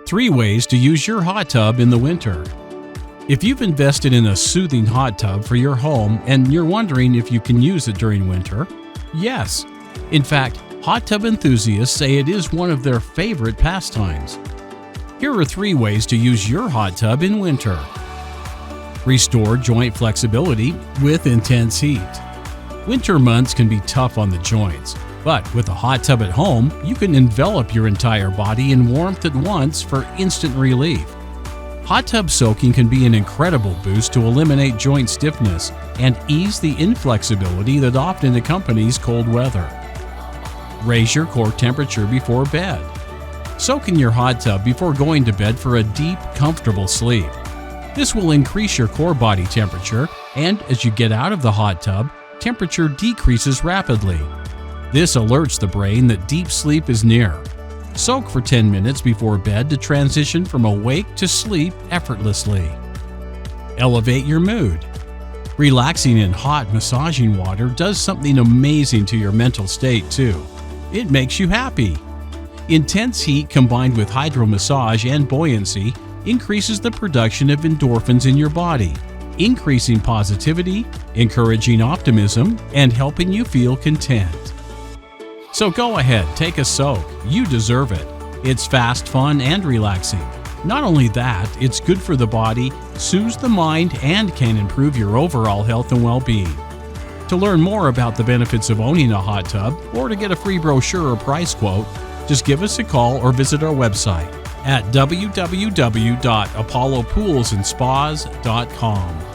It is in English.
3 ways to use your hot tub in the winter. If you've invested in a soothing hot tub for your home and you're wondering if you can use it during winter, yes. In fact, hot tub enthusiasts say it is one of their favorite pastimes. Here are 3 ways to use your hot tub in winter. Restore joint flexibility with intense heat. Winter months can be tough on the joints, but with a hot tub at home, you can envelop your entire body in warmth at once for instant relief. Hot tub soaking can be an incredible boost to eliminate joint stiffness and ease the inflexibility that often accompanies cold weather. Raise your core temperature before bed. Soak in your hot tub before going to bed for a deep, comfortable sleep. This will increase your core body temperature, and as you get out of the hot tub, temperature decreases rapidly. This alerts the brain that deep sleep is near. Soak for 10 minutes before bed to transition from awake to sleep effortlessly. Elevate your mood. Relaxing in hot, massaging water does something amazing to your mental state, too. It makes you happy. Intense heat combined with hydromassage and buoyancy increases the production of endorphins in your body, increasing positivity, encouraging optimism, and helping you feel content. So go ahead, take a soak. You deserve it. It's fast, fun, and relaxing. Not only that, it's good for the body, soothes the mind, and can improve your overall health and well-being. To learn more about the benefits of owning a hot tub, or to get a free brochure or price quote, just give us a call or visit our website at www.apollopoolsandspas.com.